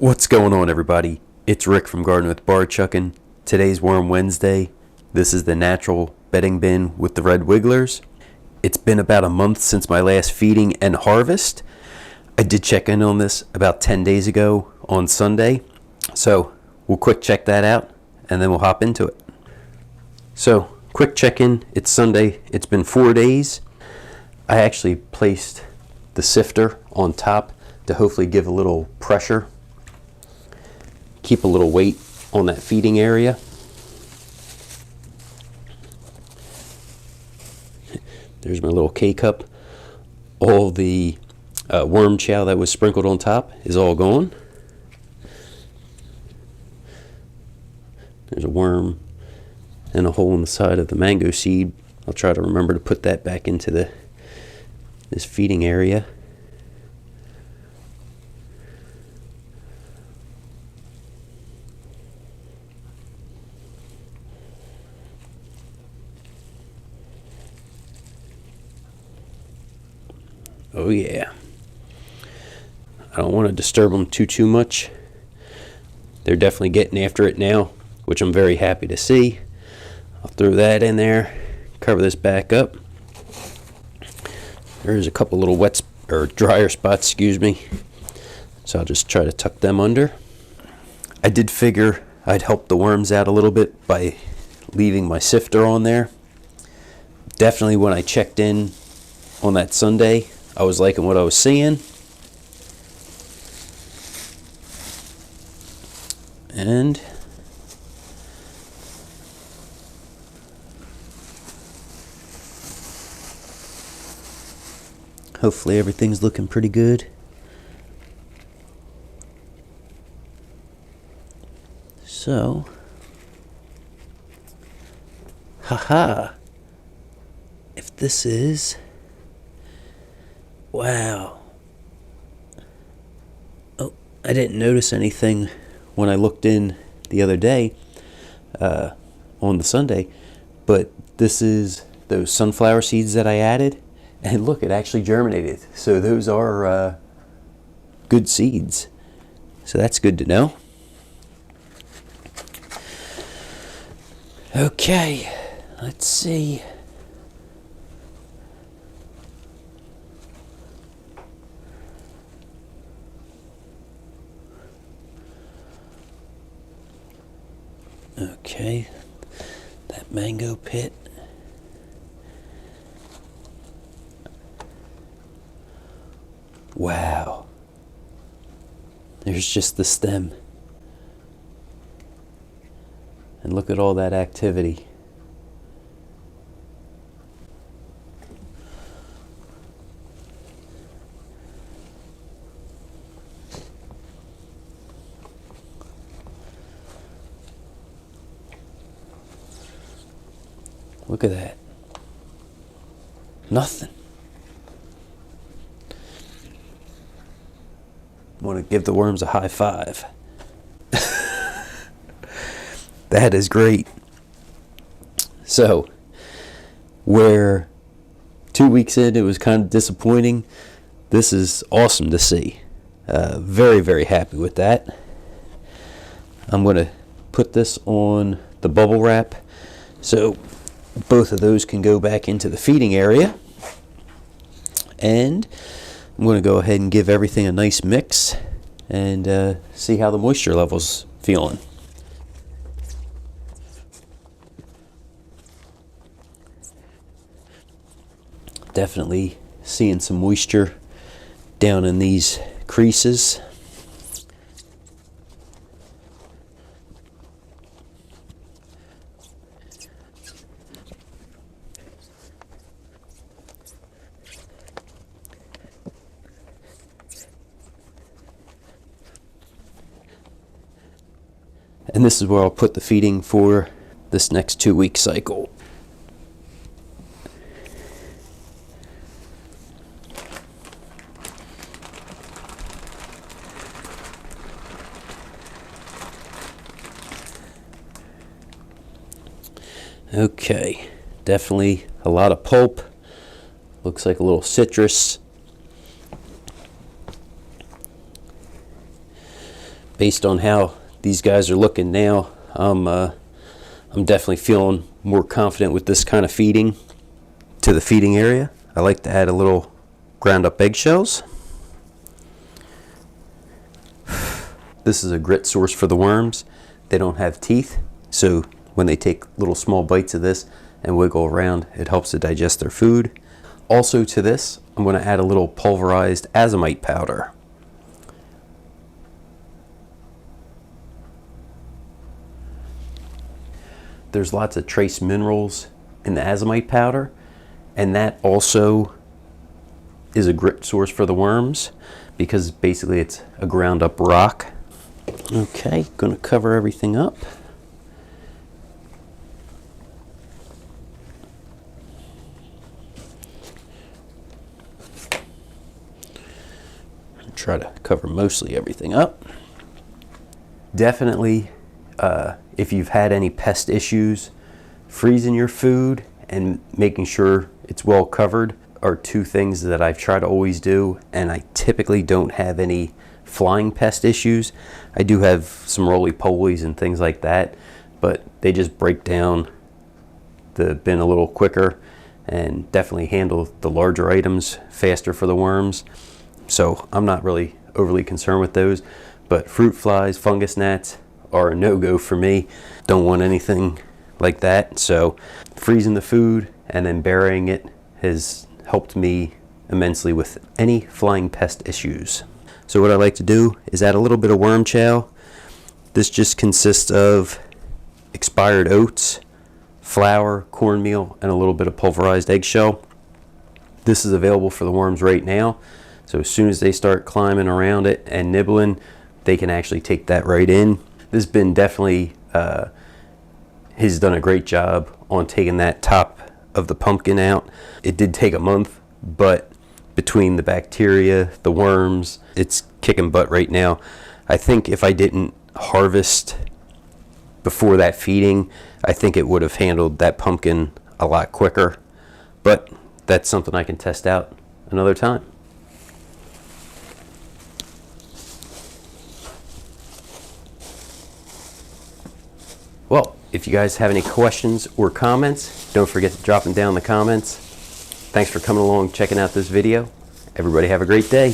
What's going on, everybody? It's Rick from Garden with Barchuckin. Today's Worm Wednesday. This is the natural bedding bin with the red wigglers. It's been about a month since my last feeding and harvest. I did check in on this about 10 days ago on Sunday. So we'll quick check that out and then we'll hop into it. So quick check-in. It's Sunday. It's been 4 days. I actually placed the sifter on top to hopefully give a little pressure, keep a little weight on that feeding area. There's my little K-cup. All the worm chow that was sprinkled on top is all gone. There's a worm and a hole in the side of the mango seed. I'll try to remember to put that back into this feeding area. Oh yeah. I don't want to disturb them too much. They're definitely getting after it now, which I'm very happy to see. I'll throw that in there, cover this back up. There's a couple little drier spots, excuse me. So I'll just try to tuck them under. I did figure I'd help the worms out a little bit by leaving my sifter on there. Definitely when I checked in on that Sunday, I was liking what I was seeing. And hopefully everything's looking pretty good. So, haha. If this is, wow. Oh, I didn't notice anything when I looked in the other day on the Sunday, but this is those sunflower seeds that I added, and look, it actually germinated. So those are good seeds. So that's good to know. Okay, let's see. Okay, that mango pit. Wow. There's just the stem. And look at all that activity. Look at that. Nothing. Want to give the worms a high five. That is great. So, where 2 weeks in it was kind of disappointing, this is awesome to see. Very, very happy with that. I'm going to put this on the bubble wrap so both of those can go back into the feeding area. And I'm going to go ahead and give everything a nice mix and see how the moisture level's feeling. Definitely seeing some moisture down in these creases. And this is where I'll put the feeding for this next 2-week cycle. Okay, definitely a lot of pulp. Looks like a little citrus. Based on how these guys are looking now, I'm definitely feeling more confident with this kind of feeding. To the feeding area, I like to add a little ground up eggshells. This is a grit source for the worms. They don't have teeth, so when they take little small bites of this and wiggle around, it helps to digest their food. Also to this, I'm going to add a little pulverized azomite powder. There's lots of trace minerals in the azomite powder, and that also is a grit source for the worms because basically it's a ground up rock. Okay, going to cover everything up. Try to cover mostly everything up. Definitely, if you've had any pest issues, freezing your food and making sure it's well covered are two things that I've tried to always do, and I typically don't have any flying pest issues. I do have some roly-polies and things like that, but they just break down the bin a little quicker and definitely handle the larger items faster for the worms. So I'm not really overly concerned with those, but fruit flies, fungus gnats are a no-go for me. Don't want anything like that. So freezing the food and then burying it has helped me immensely with any flying pest issues. So what I like to do is add a little bit of worm chow. This just consists of expired oats, flour, cornmeal, and a little bit of pulverized eggshell. This is available for the worms right now. So as soon as they start climbing around it and nibbling, they can actually take that right in. This bin definitely has done a great job on taking that top of the pumpkin out. It did take a month, but between the bacteria, the worms, it's kicking butt right now. I think if I didn't harvest before that feeding, I think it would have handled that pumpkin a lot quicker. But that's something I can test out another time. Well, if you guys have any questions or comments, don't forget to drop them down in the comments. Thanks for coming along, checking out this video. Everybody have a great day.